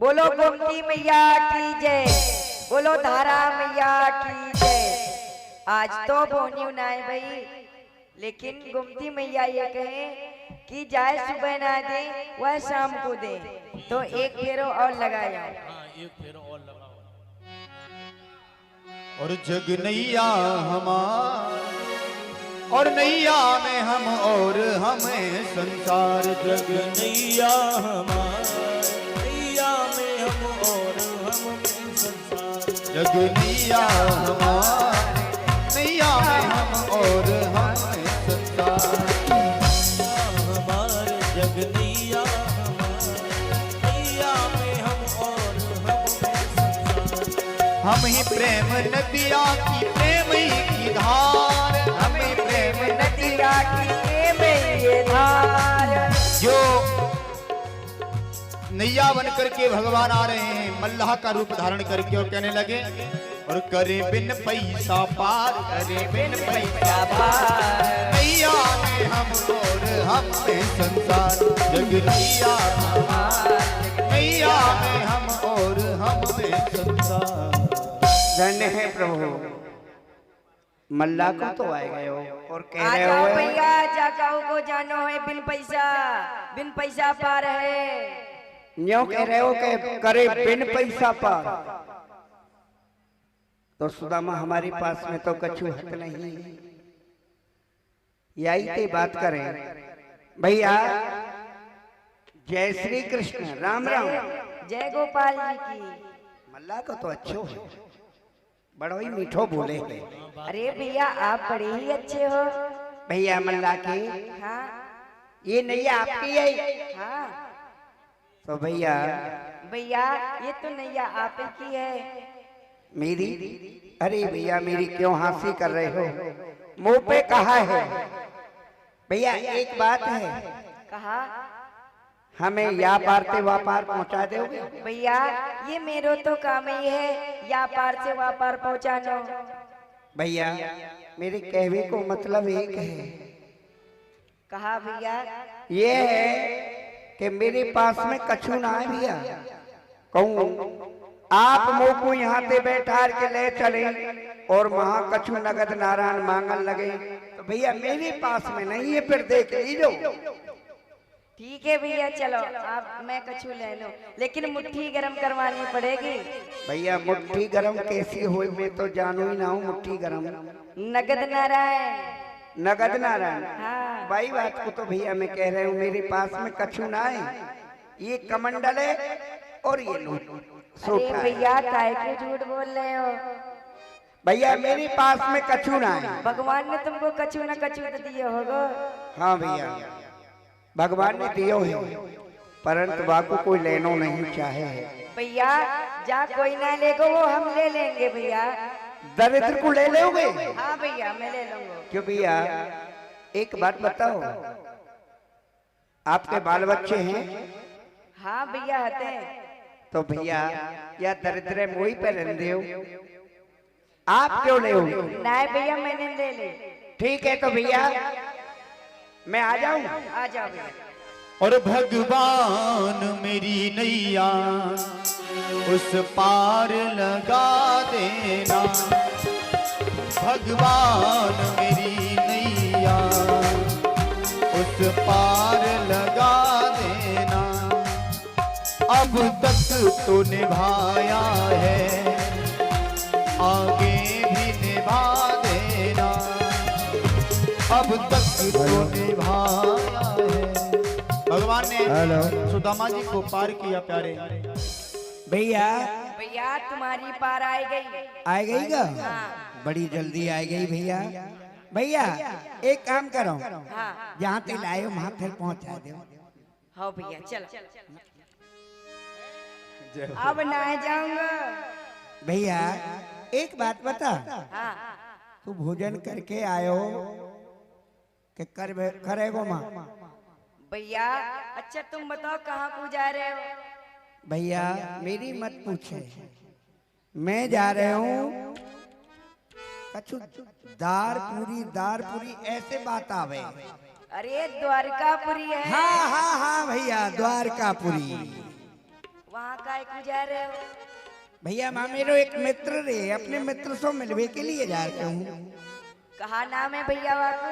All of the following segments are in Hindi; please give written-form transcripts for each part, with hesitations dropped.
बोलो गोमती मैया की जय, बोलो धारा मैया की जय। आज तो बोनी उनाए भाई, लेकिन गोमती मैया ये कहे कि जाए सुबह ना दे वह शाम को दे, तो एक फेरो और लगाया। हाँ, एक फेरो और लगाओ। और जग नैया हमार और नैया में हम और हमें संसार। जग नैया हमार, नैया में हम और हम में संसार। जग नैया हमार नैया में हम और हमें संसार। हमार जग नैया हमार, नैया में हम और हम में संसार। हम ही प्रेम नदिया की प्रेम ही की धार। हम ही प्रेम नदिया की प्रेम ये धार। जो नैया बन करके भगवान आ रहे हैं मल्लाह का रूप धारण करके और कहने लगे और करे बिन पैसा पार, करे बिन पैसा पार। नैया में हम और हम में संसार। जग नैया हमार नैया में हम और हम में संसार। धन्य है प्रभु, मल्ला को तो आए गए हो और कह आ रहे जाओ हो भैया, जाकाऊ को जानो है बिन पैसा पार है। न्यों कह रहे हो कि करे बिन पैसा पार। तो सुदामा हमारे पास में तो कछु हक नहीं, यही ते बात करें भैया। जय श्री कृष्ण, राम राम। जय गोपाल जी की। मल्ला को तो अच्छो है, बड़ो ही मीठो बोले है। अरे भैया आप बड़े ही अच्छे हो। भैया मल्ला की हाँ ये नैया आपकी है। हाँ तो भैया भैया ये तो नैया आप ही की है। मेरी, अरे भैया मेरी क्यों हंसी कर रहे हो, मुंह पे कहा है। भैया एक बात है, कहा हमें या पार से व्यापार पहुंचा दोगे। भैया ये मेरो तो काम ही है, या पार से वहाँ पार पहुँचाना। भैया मेरे कहने को मतलब एक है, कहा भैया ये है कि मेरे पास में कछु ना है भैया। कहूँ आप मुँह को यहाँ से बैठा के ले चले और वहाँ कछु नगद नारायण मांगन लगे तो भैया मेरे पास में नहीं है, फिर देख लीजो। ठीक है भैया, चलो आप मैं कछु ले लो, लेकिन मुट्ठी गरम करवानी पड़ेगी। भैया मुट्ठी गरम कैसी हो, मैं तो जानू ही ना हूँ मुट्ठी गरम। नगद नारायण। नगद नारायण। हाँ भाई बात को तो भैया मैं कह रहा हूँ मेरे पास में कछु ना है, ये कमंडल है और ये लूट अरे सोफा है। भैया काय को झूठ बोल रहे हो। भैया मेरे पास में कछु ना है। भगवान ने तुमको कछु न कछु तो दिए होगो। हाँ भैया भगवान ने दियो है, परंतु वाको कोई लेनो नहीं चाहे है। भैया जा कोई ना लेगो वो हम ले लेंगे भैया। दरिद्र को ले लोगे? हाँ भैया मैं ले लूंगा। क्यों भैया एक बात बताओ, आपके बाल बच्चे हैं? हाँ भैया हते हैं। तो भैया या दरिद्र मोही पे रहते हो, आप क्यों ले हो? नहीं भैया मैंने ले ले। ठीक है तो भैया मैं आ जाऊं? आ जाओ भैया। और भगवान मेरी नैया उस पार लगा देना। भगवान मेरी नैया उस पार लगा देना। अब तक तो निभाया है, आगे भी निभा देना। अब तक तो निभाया है। भगवान ने सुदामा जी को पार किया प्यारे। भैया भैया तुम्हारी पार आई गई। आ गई का? हाँ बड़ी जल्दी आ गई भैया। भैया एक काम करो, हाँ जहाँ ते लाए वहाँ फिर पहुँचा दो। हाँ भैया चलो। अब ना जाऊंगा। भैया एक बात बता, हाँ तू भोजन करके आयो कि करेगो माँ? भैया अच्छा तुम बताओ कहाँ को जा रहे हो? भैया मेरी मत पूछे, मैं जा रहे हूँ कछु दार पूरी ऐसे बात आवे। अरे द्वारकापुरी है। हाँ हाँ हाँ भैया द्वारकापुरी। वहाँ का जा रहे हो? भैया माँ मेरो एक मित्र रे, अपने मित्र से मिलने के लिए जा रहा हूँ। कहा नाम है भैया वहाँ का?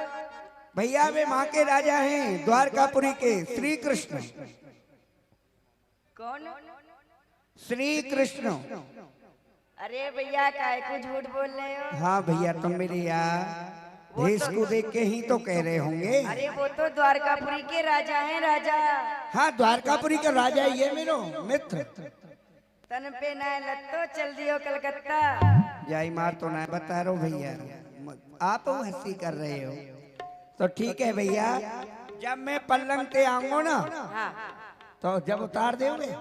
भैया वे वहाँ के राजा हैं, द्वारकापुरी के श्री कृष्ण। कौन? श्री कृष्ण। अरे भैया काय को झूठ बोल रहे हो? हाँ भैया, तुम मेरे यार देश को देख के ही तो कह रहे होंगे। अरे वो तो द्वारकापुरी के राजा हैं, राजा। हाँ, द्वारकापुरी का राजा ये मेरो मित्र। तन पे ना लत्तो चल दियो कलकत्ता। जाई मार तो ना बता रहा हूँ भैया, आप हंसी कर रहे हो तो ठीक है भैया। जब मैं पल्लंग पे आऊंगा ना, हाँ तो जब उतार दोगे?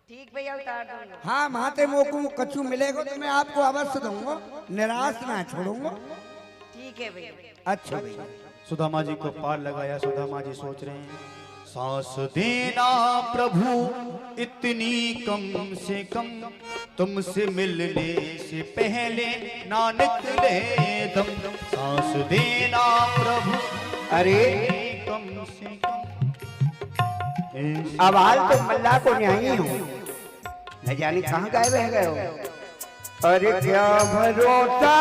ठीक भैया, उतार दूंगा। हाँ, माते मोको कछु मिलेगा तो मैं आपको अवश्य दूंगा, निराश ना छोड़ूंगा। ठीक है भैया। अच्छा भैया। सुदामा जी को पार लगाया। सुदामा जी सोच रहे हैं, सांस देना प्रभु इतनी कम से कम, तुमसे मिलने से पहले ना निकले दम। सांस देना प्रभु अरे कम से कम। अब हाल तो मल्ला को नहीं हूँ, न जाने कहाँ गायब रह गए हो। अरे क्या भरोसा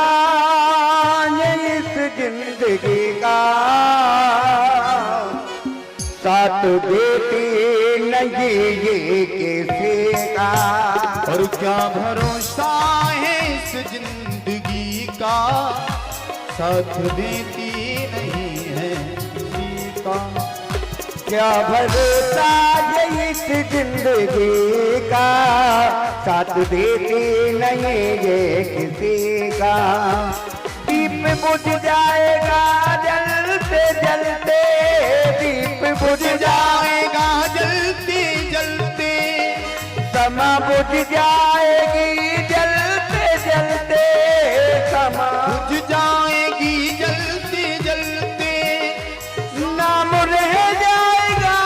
ये इस जिंदगी का, साथ देती नहीं ये किसी का। और क्या भरोसा है इस जिंदगी का, साथ देती नहीं है किसी का। क्या भरोसा ये इस जिंदगी का, साथ देती नहीं ये किसी का। दीप बुझ जाएगा जलते जलते, दीप बुझ जाएगा जलते जलते, समा बुझ जाएगी जलते जलते, समा बुझ जाएगी जलते जलते। नाम रह जाएगा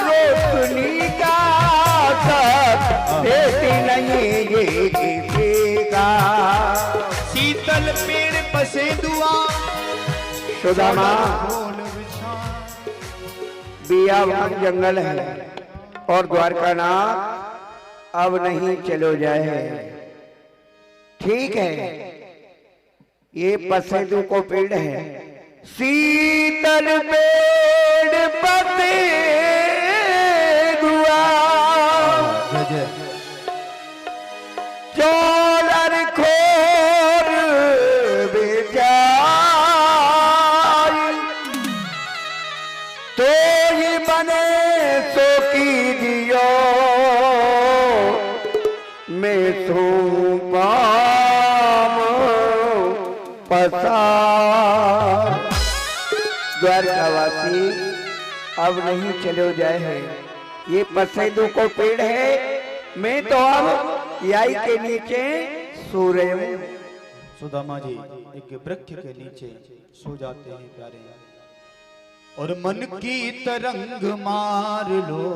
रोशनी का, साथ देती नहीं ये किसी का। शीतल पेड़ पसे दुआ सुदामा खोल बिछा। बिया जंगल है और द्वारकानाथ अब नहीं चलो जाए। ठीक है, ये पसेदू को पेड़ है, शीतल पेड़ पसे दुआ, चोलर खोर बेचाई, तो ही बने सो कीजियो, मैं सो पाम पसार। द्वारकावासी अब नहीं चलो जाए है, ये पसेदू को पेड़ है, मैं तो अब याई के नीचे सो रहे हूँ। सुदामा जी एक वृक्ष के नीचे सो जाते हैं प्यारे। और मन की तरंग मार लो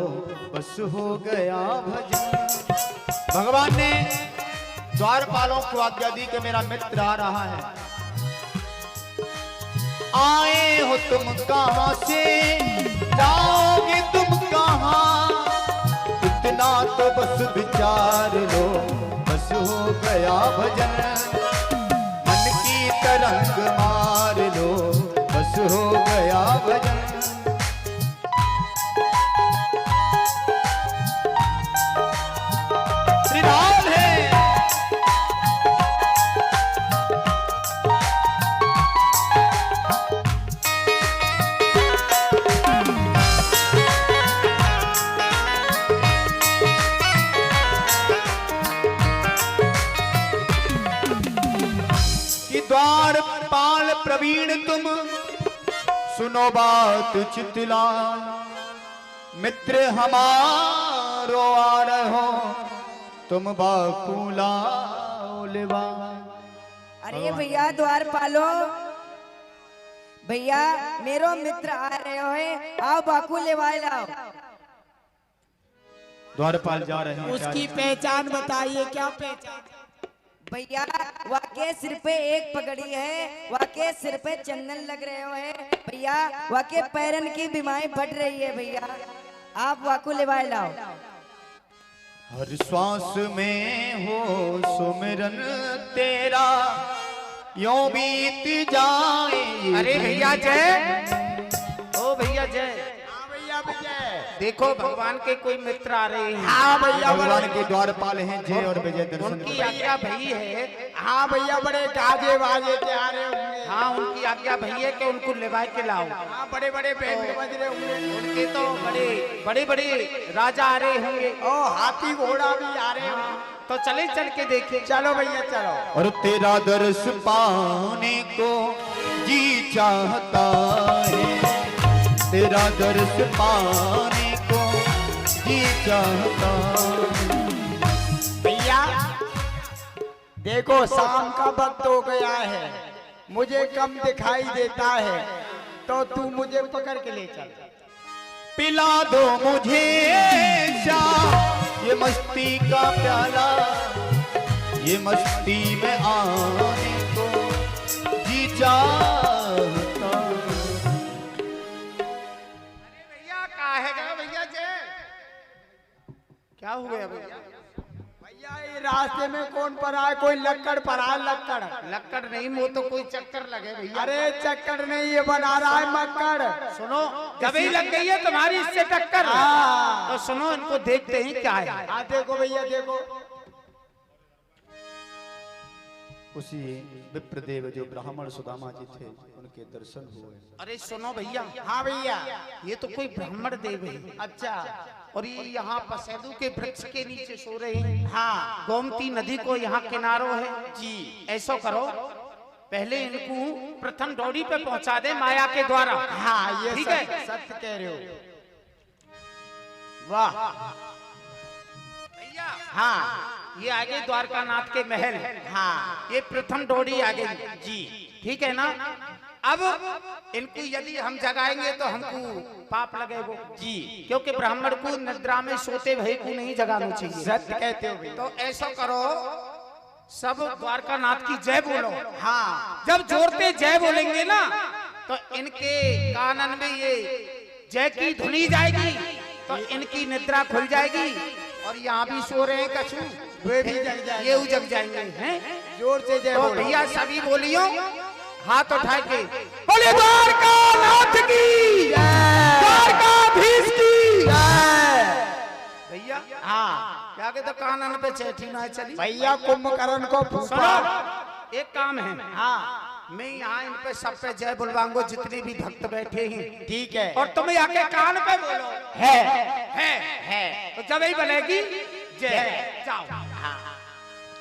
बस हो गया भजन। भगवान ने द्वारपालों को आज्ञा दी कि मेरा मित्र आ रहा है। आए हो तुम कहां से, जाओगे तुम कहां, इतना तो बस विचार लो बस हो गया भजन। मन की तरंग मार लो बस हो गया भजन। श्री राम है द्वारपाल प्रवीण तुम, सुनो बात चितला। मित्र हमारो आ रहो, तुम बाकुला ओलेवा। अरे भैया द्वारपालो, भैया मेरो मित्र आ रहे हो, आओ बाकू लेवाए लाओ। द्वारपाल जा रहे हैं। उसकी पहचान बताइए, क्या पहचान? भैया वाके सिर पे एक पगड़ी है, वाके सिर पे चंदन लग रहे हो है भैया, वाके पैरन की बीमारी बढ़ रही है भैया, आप वाकू लेवाए लाओ। हर श्वास में हो सुमिरन तेरा, यूं बीत जाए। अरे भैया जय, ओ भैया जय। देखो भगवान के कोई मित्र आ रहे हैं। हाँ भैया, भगवान के द्वारपाल हैं जय और विजय दर्शन उनकी आज्ञा भई है। हाँ भैया, बड़े गाजे बाजे के आ रहे होंगे। हाँ उनकी आज्ञा भई है कि उनको लेवा के लाओ। हाँ, बड़े बड़े बैंड बज रहे होंगे। उनके तो बड़े बड़े राजा आ रहे होंगे। ओ हाथी घोड़ा भी आ रहे होंगे। तो चले चल के देखे। चलो भैया चलो। और तेरा दर्श पाने को जी चाहता है, तेरा दर्श पाने को जी चाहता। भैया देखो, शाम का वक्त हो गया है, मुझे कम दिखाई देता है, तो तू मुझे पकड़ के ले चल। पिला दो मुझे शाम ये मस्ती का प्याला, ये मस्ती में आने को जी चाहता। भैया काहे गए भैया जय, क्या हो गया भैया? भैया ये रास्ते में कौन पड़ा है? कोई लक्कड़ पड़ा है। लक्कड़ नहीं, वो तो कोई चक्कर लगे भैया। अरे चक्कर नहीं, ये बना रहा है मक्कड़। सुनो, जब ही लग गई है तुम्हारी इससे टक्कर, हाँ। तो सुनो इनको देखते हैं क्या है। हाँ देखो भैया देखो। उसी विप्रदेव जो ब्राह्मण सुदामा जी थे, उनके दर्शन हुए। अरे सुनो भैया। हाँ भैया। ये तो कोई ब्राह्मण देव है। अच्छा। और ये यहाँ पसेदू के वृक्ष के नीचे सो रहे हैं। हाँ। गोमती नदी को यहाँ किनारो है जी। ऐसा करो, पहले इनको प्रथम डोरी पे पहुंचा दे माया के द्वारा। हाँ ये ठीक है। सत्य कह रहे हो। वाह। भैया हाँ ये आगे द्वारका नाथ के महल है। हाँ। ये प्रथम डोरी आ गई जी, ठीक है ना। अब इनको यदि हम जगाएंगे तो हमको पाप लगेगा जी, क्योंकि ब्राह्मण को निद्रा में सोते भय को नहीं जगाना चाहिए। सत्य कहते हो भैया। तो ऐसा करो, सब द्वारका नाथ की जय बोलो। हाँ। जब जोरते जय बोलेंगे ना, तो इनके कानन में ये जय की धुनी जाएगी, तो इनकी निद्रा खुल जाएगी। और यहाँ भी सो रहे हैं कछु, वे भी जग जाएंगे। ये जग जाएंगे हैं। जोर से जय तो बोलो। भैया सभी बोलियो, हाथ उठा के बोले द्वारका नाथ की, द्वारकाधीश की भैया। हाँ क्या कहते कानन पे चैठी ना चली। भैया, कुंभकर्ण को फूका। सुनो, एक काम है। हाँ मैं यहाँ इन पे सब पे जय बुलवाऊंगा, जितने भी भक्त बैठे हैं। ठीक है। और तुम आके कान पे बोलो है। तो जब ही बनेगी जय, जाओ।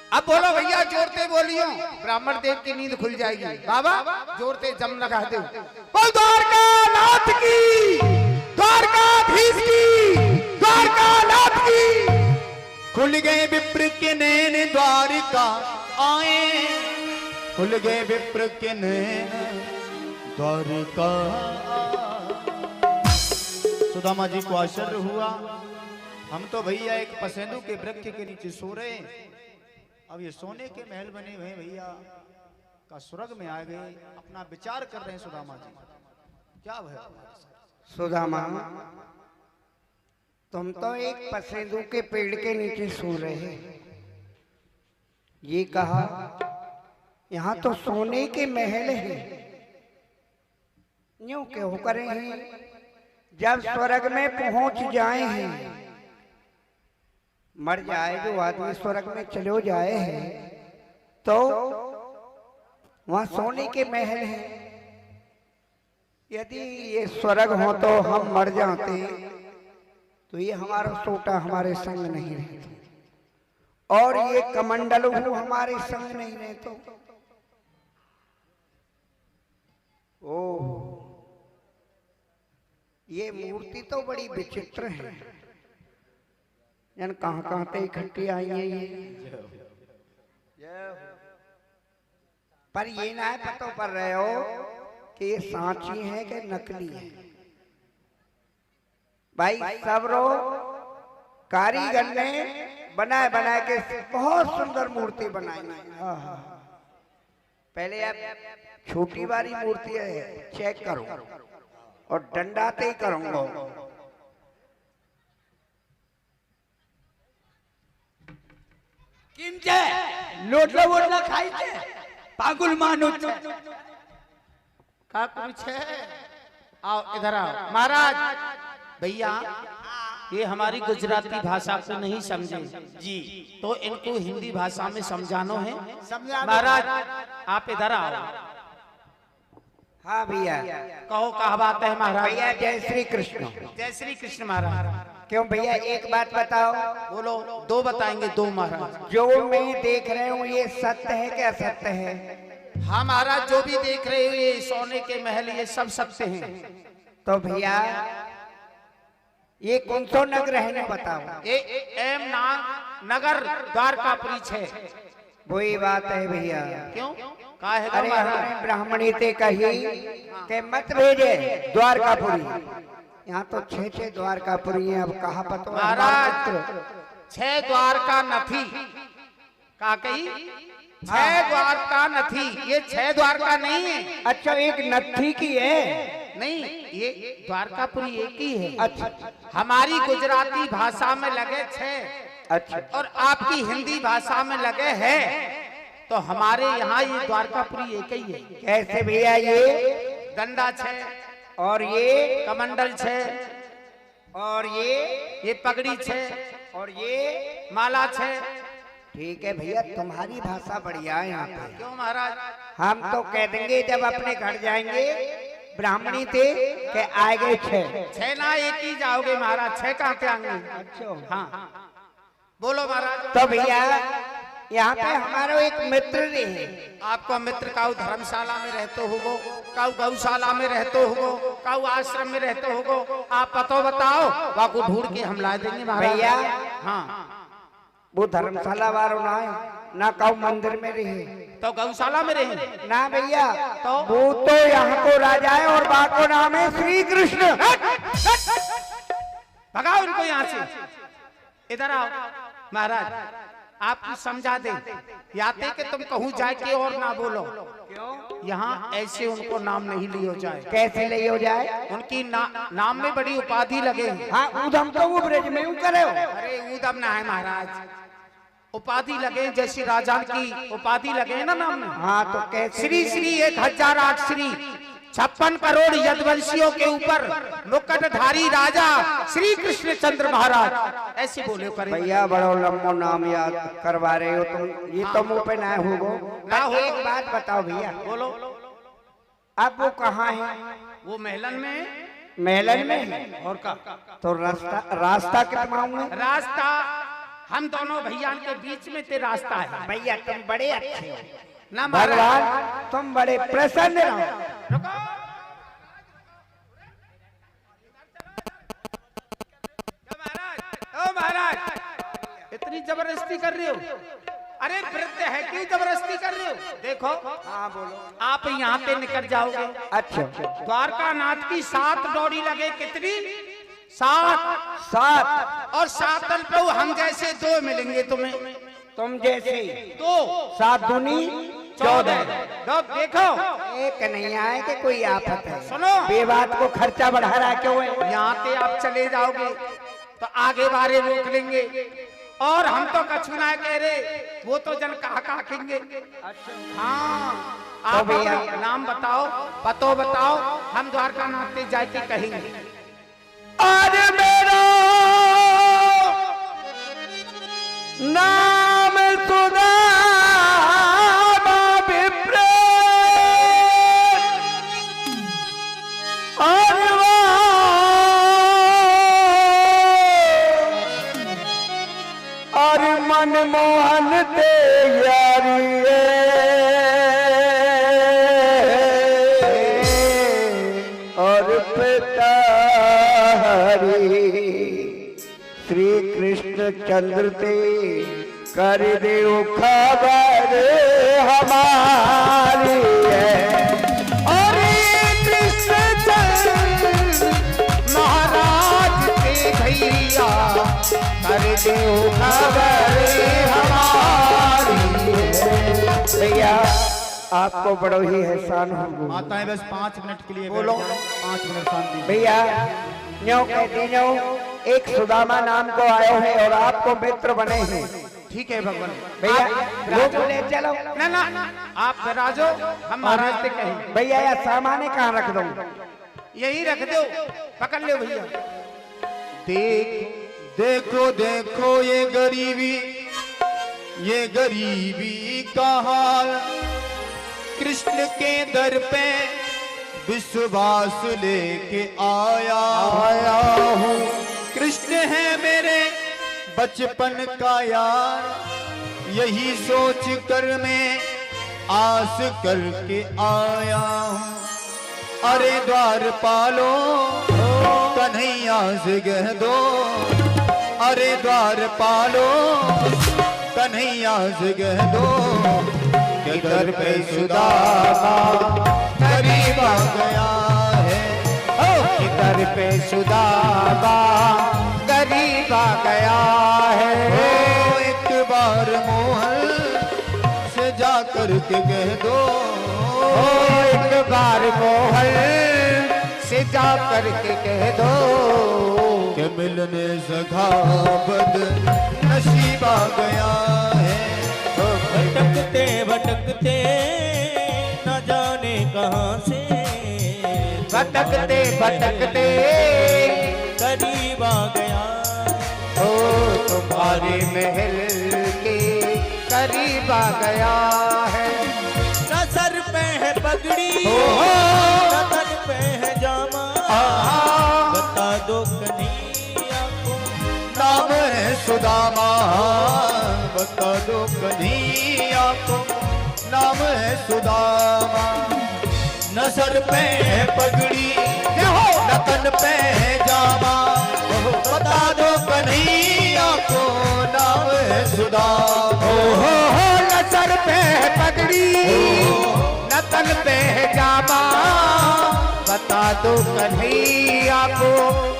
अब बोलो भैया, जोरते बोलियो, ब्राह्मण देव की नींद खुल जाएगी। बाबा जोरते जम लगा दो। बोल द्वारका नाथ की, द्वारकाधीश की, द्वारका नाथ की। खुल गए विप्र के नैन द्वारिका आए, खुल गए विप्र के नैन द्वारिका। सुदामा जी को आश्चर्य हुआ, हम तो भैया एक पसेंदू के वृक्ष के नीचे सो रहे हैं, अब ये सोने के महल बने हुए भैया का स्वर्ग में आ गए। अपना विचार कर रहे हैं सुदामा जी, क्या भय। सुदामा, तुम तो एक पसेदू के पेड़ के नीचे सो रहे, ये कहा यहाँ तो सोने के महल है, यूं क्यों करे हैं? जब स्वर्ग में पहुंच जाए हैं, मर जाए जो आदमी स्वर्ग में चलो जाए हैं, तो वहां सोने के महल है। यदि ये स्वर्ग हो तो हम मर जाते, तो ये हमारा सोटा हमारे संग नहीं रहता, और ये कमंडल हमारे संग नहीं रहते। ओ, ये मूर्ति तो बड़ी विचित्र है, यानी कहाँ पे इकट्ठी आई है ये। पर ये ना है पता कर रहे हो कि ये सांची है कि नकली है। भाई सब रो कारीगर ने बनाए बनाए के बहुत सुंदर मूर्ति बनाई है। पहले आप छोटी वाली मूर्ति है चेक करो, और डंडाते ही करूंगा। किम छे लोटला वोटला खाई छे पागुल मानो छे का कुछ है। आओ इधर आओ महाराज। भैया ये हमारी गुजराती भाषा को नहीं समझे जी, तो इनको हिंदी भाषा में समझानो है। महाराज आप इधर आओ। हाँ भैया कहो क्या बात है महाराज। भैया जय श्री कृष्ण। जय श्री कृष्ण महाराज। क्यों भैया एक बात बताओ। बोलो। दो बताएंगे दो महाराज। जो मैं देख रहे हूँ ये सत्य है क्या असत्य है? हाँ महाराज जो भी देख रहे हो ये सोने के महल ये सब सत्य हैं। तो भैया ये कौन सो नगर है ना बताओ। ये एम नगर द्वारकापुरी है। वही बात है भैया। क्यों का है अरे महाराज? हमने ब्राह्मणी ते कही के मत भेजे द्वारकापुरी। यहाँ तो 6 द्वारकापुरी हैं। अब कहा पता महाराज 6 द्वारका नथी का कही 6 द्वारका नथी, ये 6 द्वारका नहीं है। अच्छा एक नथी की है। नहीं ये द्वारकापुरी एक ही है। अच्छा हमारी गुजराती भाषा में लगे 6 अच्छा और आपकी हिंदी भाषा में लगे हैं, तो हमारे यहाँ ये द्वारकापुरी एक ही है। कैसे भैया? ये डंडा 6 और ये कमंडल 6 और ये पगड़ी 6 और ये माला 6। ठीक है भैया तुम्हारी भाषा बढ़िया है यहाँ पे। क्यों महाराज? हम तो कह देंगे जब अपने घर जाएंगे ब्राह्मणी थे के आए गए 6 ना एक ही जाओगे महाराज। 6 कहाँ पे आएंगे? अच्छा हाँ बोलो महाराज। तो भैया यहाँ पे हमारा एक मित्र रहे। आपको मित्र काऊ धर्मशाला में रहते होगो, काऊ गौशाला में रहते होगो, काऊ आश्रम में रहते होगो। आप पतो बताओ वहाँ को ढूंढ के हम ला देंगे महाराज। भैया हाँ वो धर्मशाला वालों ना है ना काऊ मंदिर में रहे तो गौशाला में रहे ना भैया। तो वो तो यहाँ को राजा है और बा को नाम है श्री कृष्ण। भगाओ इनको यहाँ से। इधर आओ महाराज आप कुछ समझा दे याते कि तुम कहूँ जाए के और ना बोलो। यहाँ ऐसे उनको नाम नहीं लियो जाए। कैसे ले हो जाए? उनकी नाम में बड़ी उपाधि लगे। हाँ ऊधम तो वो ब्रज में करे हो। अरे ऊधम ना है महाराज, उपाधि लगे जैसी राजा की उपाधि लगे ना नाम में। हाँ तो कैसे? श्री श्री 1008 श्री 56 करोड़ यदवंशियों के ऊपर मुकुटधारी राजा श्री कृष्ण चंद्र महाराज ऐसे बोले करे। भैया बड़ो लंबो नाम याद करवा रहे हो तुम। ये तो मुंह पे ना होगो ना हो। एक बात बताओ भैया। बोलो। अब वो कहाँ है? वो महलन में। महलन में और का तो रास्ता कितना है? रास्ता हम दोनों भैया के बीच में ते रास्ता है। भैया तुम बड़े अच्छे हो ना भगवान, तुम बड़े प्रसन्न रहो। ओ महाराज इतनी जबरदस्ती कर रहे हो? अरे वृद्ध है क्यों जबरदस्ती कर रहे हो? देखो हाँ बोलो। आप यहाँ पे निकल जाओगे। अच्छा द्वारका नाथ की 7 डोरी लगे। कितनी? 7 और 7 पे हम जैसे 2 मिलेंगे तुम्हें। तुम जैसे 2 7 दूनी 14। तो देखो एक नहीं आए कि कोई आफत है। सुनो बेबात को खर्चा बढ़ा रहा क्यों है? यहाँ पे आप चले जाओगे तो आगे बारे रोक लेंगे और हम तो कछु ना कह रहे, वो तो जन कहा कहेंगे। हाँ आप भैया नाम बताओ, पतो बताओ, हम द्वारका नाथ पे जाके कहेंगे। आज मेरा नाम सुना मनमोहन ते यारी और पिता हरि श्री कृष्ण चंद्र ते कर दे खबर हमारी है। और कृष्ण चंद्र महाराज के भैया कर दे खबर हमारी है। भैया आपको बड़ो ही एहसान होगा। आता है बस 5 मिनट के लिए। बोलो। 5 मिनट शांति। भैया न्यों कहती न्यों एक सुदामा नाम को आए हैं और आपको मित्र बने हैं। ठीक है भगवान। भैया आप लोग विराजो। ले चलो। ना आप विराजो, हम महाराज से कहें। भैया यार सामान कहाँ रख दूं? यही रख दो, पकड़ ले भैया। देखो देखो ये गरीबी का हाल, कृष्ण के दर पे विश्वास लेके आया हूँ। कृष्ण है मेरे बचपन का यार, यही सोच कर मैं आस करके आया हूँ। अरे द्वारपालो कन्हैया से कह दो, अरे द्वारपालो कन्हैया से कह दो कि दर पे सुदामा करीब आ गया है। कि दर पे सुदामा गरीब आ गया है। एक बार मोहन से जा कर के कह दो, एक बार मोहन से जा करके कह दो कि मिलने सखा बद नसीब आ गया है। भटकते भटकते न जाने कहां से, भटकते भटकते करीब आ गया। ओ तुम्हारे महल के करीब आ गया है। न सर पे है पगड़ी, न तन पे है जामा, बता दो कन्हैया को नाम है सुदामा, बता दो कन्हैया को नाम है सुदामा। न सर पे है पगड़ी, न तन पे है जामा, बता दो कन्हैया को नाम है सुदामा। न सर पे है पगड़ी, न तन पे है जामा, बता दो कन्हैया को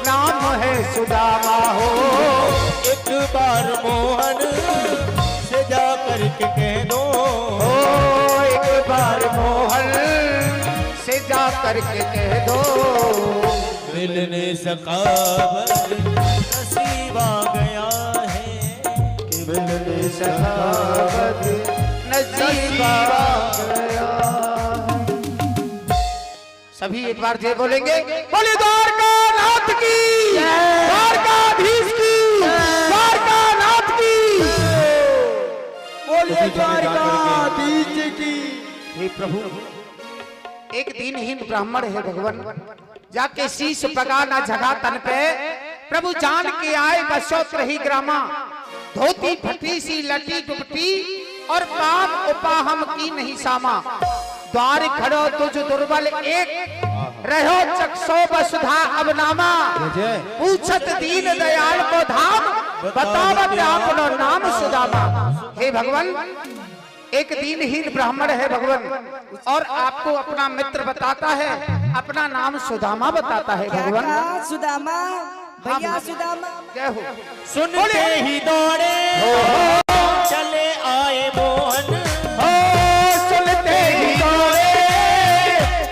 नाम है सुदामा हो। एक बार मोहन से जा करके कह दो, एक बार मोहन से जा करके कह दो मिलने सखावत नसीब आ गया है। कि मिलने सखावत नसीब आ गया। सभी एक बार जय बोलेंगे। बोले द्वारकानाथ की, द्वारकाधीश की, द्वारकानाथ की। बोलिए द्वारकाधीश की। हे प्रभु, एक दीनहीन ब्राह्मण है भगवान, जाके शीश पगा ना झगा तन पे, प्रभु जान के आए बसोत्रही ग्रामा, धोती फटी सी लटी दुपटी और पाप उपाहम की नहीं सामा। द्वार खड़ो तुझ दुर्बल एक, रहो चक्षो वसुधा अब नामा। पूछत दीन दयाल को धाम, बतावत आपनो नाम सुदामा। हे भगवान, एक दीनहीन ब्राह्मण है भगवान, और आपको अपना मित्र बताता है, अपना नाम सुदामा बताता है भगवान। सुदामा भैया सुदामा। जय हो। सुनते ही दौड़े चले आए मोहन, सुनते ही दौड़े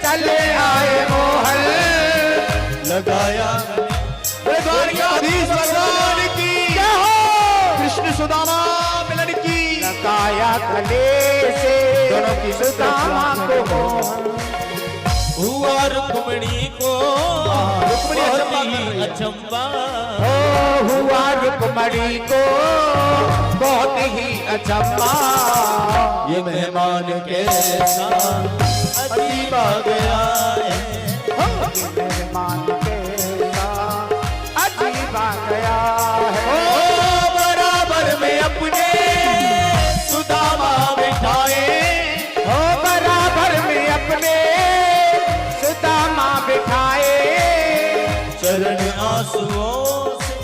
चले आए मोहन। लगाया द्वारकाधीश भगवान की, कृष्ण सुदामा मिलन की। लगाया गले से दोनों की सुदामा को मोहन। हुआ रुक्मणी को बहुत ही अचंबा, हुआ रुक्मणी को बहुत ही अचंबा। ये मेहमान के साथ अजीब आ गया है। मेहमान के साथ अजीब आ गया है। ओ बराबर में अपने सुदामा बिठाए, ओ बराबर में अपने सुदामा बिठाए। चरण आंसुओं से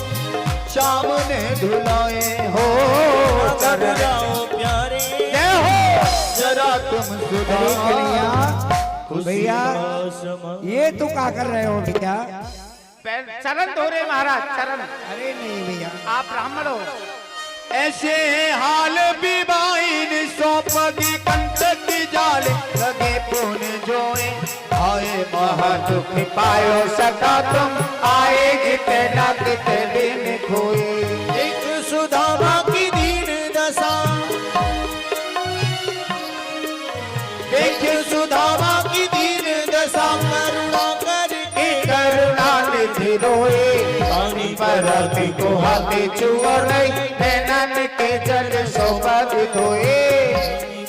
शाम ने धुलाए हो। कर जाओ प्यारे, जरा तुम सुदामा भैया ये तो क्या कर रहे हो भैया? चरण धो रहे महाराज, चरण। अरे नहीं भैया, आप ब्राह्मण हो। ऐसे हाल बीबाइन सौंपगी कंठ की जाल, लगे पुन जोए आए महादुख पायो सदा तुम आए कितने न कितने दिन खोए। एक सुदामा की दीन दशा परात को हाथे छुओ नहीं, नैनन के जल सो पग धोए।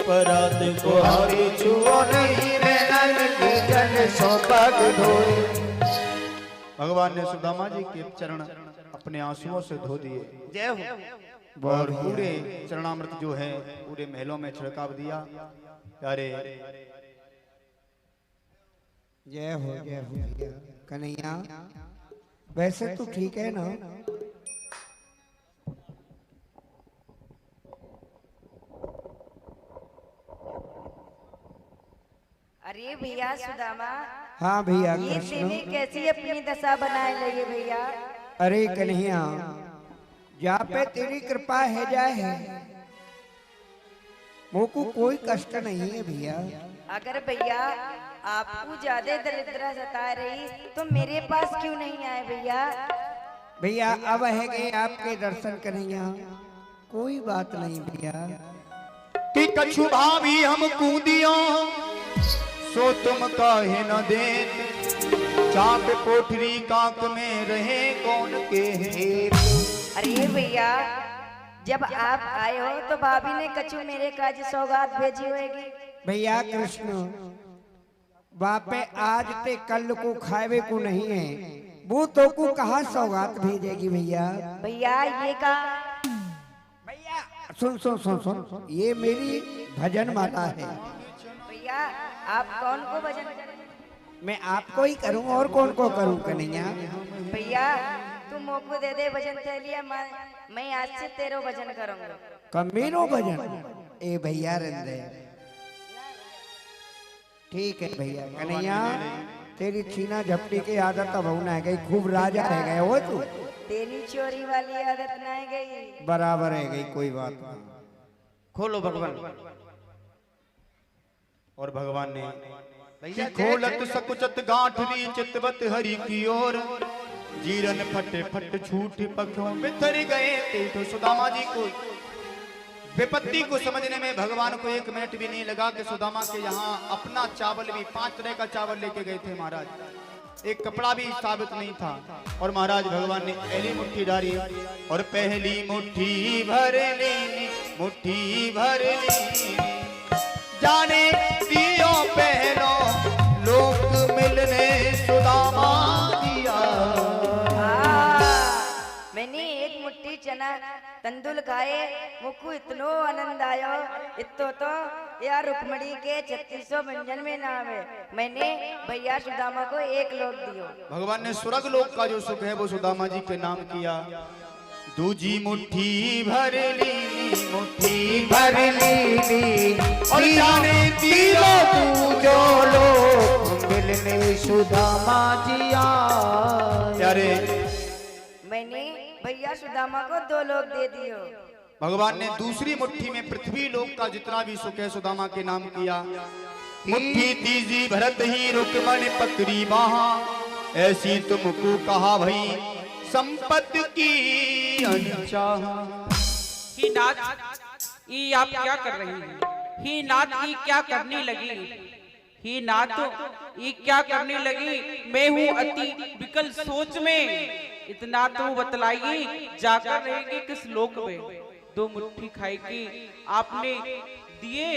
परात को हाथे छुओ नहीं, नैनन के जल सो पग धोए। भगवान ने सुदामा जी के चरण अपने आंसुओं से धो दिए। जय हो। और पूरे चरणामृत जो है पूरे महलों में छिड़काव दिया। प्यारे जय हो भैया कन्हैया। वैसे तो ठीक है ना? अरे भैया सुदामा, हाँ भैया ये कृष्ण। देवी कैसी अपनी दशा बनाए लगे भैया? अरे कन्हैया, जहाँ पे तेरी कृपा है जाए मोको कोई कष्ट नहीं है भैया। अगर भैया आपको ज्यादा दरिद्रा सता रही तो मेरे पास क्यों नहीं आए भैया? भैया अब है गए आपके दर्शन कन्हैया, कोई बात नहीं भैया। कि कछु भाभी हम कूदियो सो तुम काहे न दे, चाप कोठरी कांक में रहे कौन के हेत। अरे भैया, जब आप आए हो तो भाभी ने कछु मेरे काज सौगात भेजी होगी। भैया कृष्ण, बापे आज ते कल को खावे को नहीं है, वो तो को कहाँ सौगात भेजेगी भैया? भैया ये का भैया सुन सुन सुन सुन, ये मेरी भजन माला है। भैया आप कौन को भजन करें? मैं आपको ही करूं और कौन को करूं कन्हैया? भैया तुम मोको दे दे भजन के लिए, मैं आज से तेरो भजन करूंगा। कमीनो भजन ए भैया रंदे। ठीक है भैया कन्हैया, तेरी छीना झपटी की आदत अब होना है गई, खूब राजा रह गए हो तू। तेरी चोरी वाली आदत नहीं गई। बराबर है गई, कोई बात नहीं। खोलो भगवान। और भगवान ने भैया खोलत सकुचत गांठरी चितवत हरि की ओर, जीरन फटे फट छूट पखों बिथर गए ते। तो सुदामा जी को विपत्ति को समझने में भगवान को 1 मिनट भी नहीं लगा कि सुदामा के यहाँ अपना चावल भी 5 तरह का चावल लेके गए थे महाराज, एक कपड़ा भी साबित नहीं था। और महाराज भगवान ने पहली मुट्ठी डाली और पहली मुट्ठी भर ली, मुट्ठी भर ली, जाने दियो पहलो लोक मिलने सुदामा दिया। मैंने एक मुट्ठी चना तंदुल खाए, मुझको इतनो आनंद आयो, इतो तो यार रुक्मणी के 3600 व्यंजन में नाम है। मैंने भैया सुदामा को 1 लोक दियो। भगवान ने स्वर्ग लोक का जो सुख है वो सुदामा जी के नाम किया। दूजी मुट्ठी भर ली, मुट्ठी भर ली, और जाने दियो तू जो लोक मिलने सुदामा जिया। प्यारे मैंने भैया सुदामा को 2 लोक दे दियो। भगवान ने दूसरी मुट्ठी में पृथ्वी लोक का जितना भी सुख है सुदामा के नाम किया। मुट्ठी तीजी भरत ही रुक्मण पकड़ी बाहा, ऐसी तुमको कहा भई संपत्ति की अनचाहा। ही नाथ, ये आप क्या कर रही हैं? ही नाथ, ये क्या करने लगी? ही नाथ, ये क्या करने लगी? मैं हूँ अति विकल सोच में, इतना तो बतलाइए, जाकर रहेगी किस लोक में? 2 मुट्ठी खाएगी आपने दिए,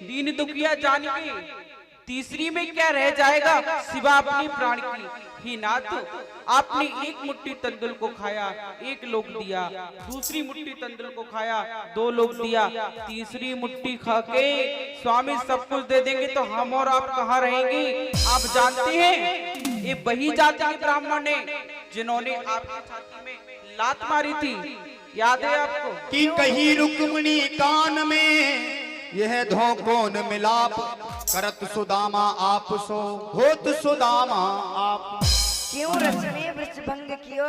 दीन दुखिया जान के, तीसरी में क्या रह जाएगा सिवा अपनी प्राण की? ही नाथ, आपने 1 मुट्ठी तंदुल को खाया, 1 लोक दिया, दूसरी मुट्ठी तंदुल को खाया, 2 लोक दिया, तीसरी मुट्ठी खा के स्वामी सब कुछ दे देंगे तो हम और आप कहाँ रहेंगे? आप जानते हैं ये वही जाति के ब्राह्मण है जिन्होंने आपकी छाती में लात मारी थी, याद है आपको? कि कही रुक्मणी कान में यह धोकोन मिलाप, करत सुदामा आप सो होत सुदामा आप। क्यों रश्मि वृषभंग कियो,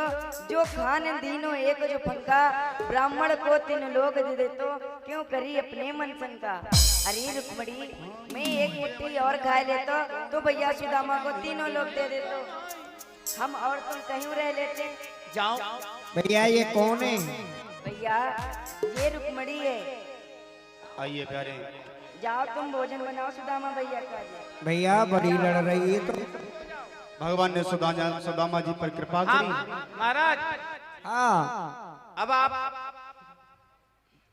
जो खान दीनो एक जो पंखा, ब्राह्मण को 3 लोक दे दे तो क्यों करी अपने मन शंका। अरे रुक्मणी, मैं 1 मुट्ठी और खा लेता तो भैया सुदामा को 3 लोक दे देतो, हम और तुम कहीं रह लेते। जाओ भैया ये कौन है? भैया ये रुक्मणी है। आइए प्यारे, जाओ तुम भोजन बनाओ सुदामा भैया का। भैया बड़ी लड़ रही है तो। भगवान ने सुदामा जी पर कृपा हाँ करी। महाराज, हाँ अब आप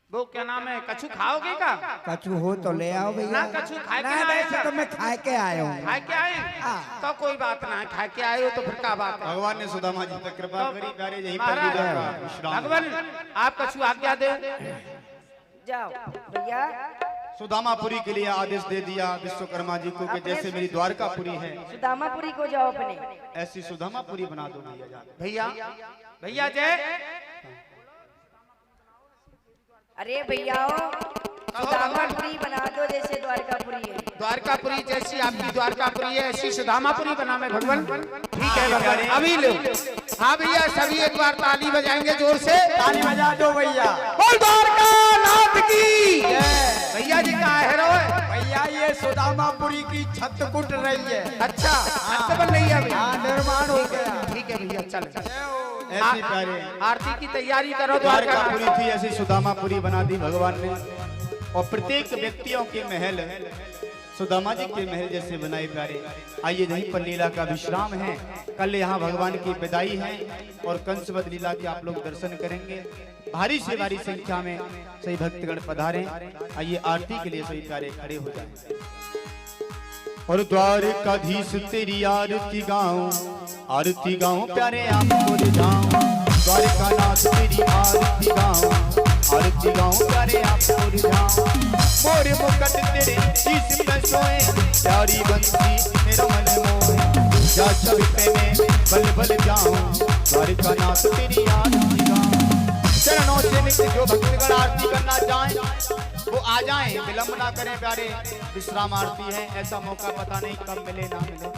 वो क्या नाम है, कछु खाओगे का? कछु हो तो ले आओ भैया। ना कछु खाए के ना, ना आए वैसे क्या? तो मैं खाए के आया हूँ। खाए के आए? हाँ। तो कोई बात ना है, खाए के आए हो तो फिर क्या बात है? भगवान ने सुदामा जी पर कृपा करी, प्यारे यहीं पर महाराज, लीला का विश्राम। भगवान आप कछु आज्ञा दे। जाओ भैया, सुदामापुरी के लिए आदेश दे दिया विश्वकर्मा जी को कि जैसे मेरी द्वारकापुरी है सुदामापुरी को जाओ अपने। ऐसी सुदामापुरी बना दो भैया जान। भैया भैया जय। अरे भैया सुदामापुरी बना दो जैसे द्वारकापुरी है। द्वारकापुरी जैसी आपकी द्वारकापुरी है, ऐसी सुदामापुरी बना में भगवान। ठीक है भगवान, अभी लो। हाँ भैया, सभी एक बार ताली बजाएंगे जोर से। ताली बजा दो भैया। बोल द्वारकानाथ की भैया जी कहाँ है रो? भैया ये सुदामापुरी की छत कुट रही है। अच्छा, छत बन रही है अभी। हाँ, निर्माण हो गया। ठीक है भैया, चल ऐसी प्यारे आरती की तैयारी करो। द्वारकापुरी थी, ऐसी सुदामापुरी बना दी भगवान ने। और प्रत्येक व्यक्तियों के महल सुदामा जी के महल जैसे बनाए प्यारे। आइए यहीं पर लीला का विश्राम है। कल यहाँ भगवान की विदाई है और कंसवध लीला के आप लोग दर्शन करेंगे। भारी से भारी संख्या में सही भक्तगण पधारे। आइए आरती के लिए सही प्यारे खड़े हो जाएं। और द्वारकाधीश तेरी आरती गाऊं प्यारे आपको रिझाऊं। द्वारकानाथ तेरी आरती गाऊं प्यारे आपको रिझाऊं। मोर मुकुट तेरे शीश पे सोए, प्यारी बंसी मेरा मन मोहे। जा छवि पे मैं बल बल जाऊं, द्वारकानाथ तेरी आरती गाऊं। चरणों से नित्य जो भक्तगण आरती करना चाहें वो आ जाएं, विलंब ना करें प्यारे। विश्राम आरती है, ऐसा मौका पता नहीं कब मिले ना मिले।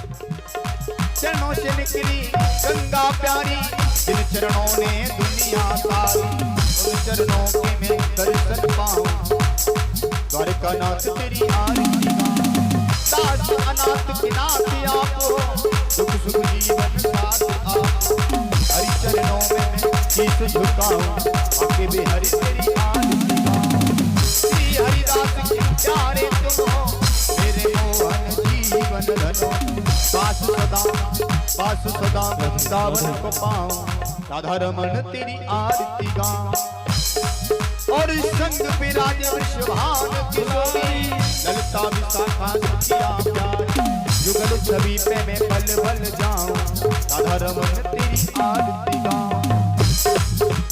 चरणों से निकली गंगा प्यारी, जिन चरणों ने दुनिया तारी, उन चरणों के मैं दर्शन पाऊं। द्वारकानाथ तेरी आरती गाऊं। दास अनाथ के नाथ आप हो, सुख सुख जीवन साथ आप। हरि चरणों में मैं शीश झुकाऊं, आके भी हरि तेरी आरती गाऊं। श्री हरिदास के प्यारे तुम हो, मेरे मोहन जीवन धनो। पास सदा वृंदावन को पाऊं, राधा रमन तेरी आरती गाऊं। और संग विराज वृषभान किशोरी, ललता विशाखा सखिया प्यारी। युगल छवि पे मैं बल बल जाऊं, राधा रमन तेरी आरती गाऊं।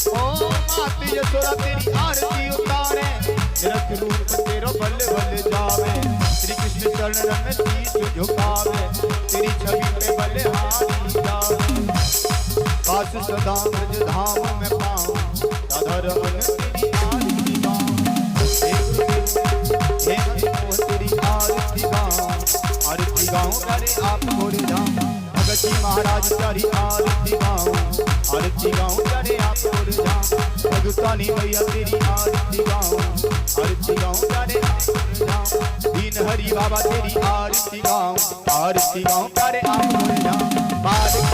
ओ माती यशोदा तेरी आरती उतारे, निरख रूप तेरो बल बल जावे। श्री कृष्ण चरण में शीश झुकावे, तेरी छवि पे बलिहारी जावे। पास सदा ब्रज धाम में पाऊं, राधा रमन तेरी आरती गाऊं। तेरी आरती गाऊं प्यारे आपको रिझाऊं। भगत जी महाराज तेरी आरती गाऊं प्यारे आपको रिझाऊं। भगतानी मैया तेरी आरती गाऊं प्यारे आपको रिझाऊं। दीन हरि बाबा तेरी आरती गाऊं प्यारे आपको रिझाऊं।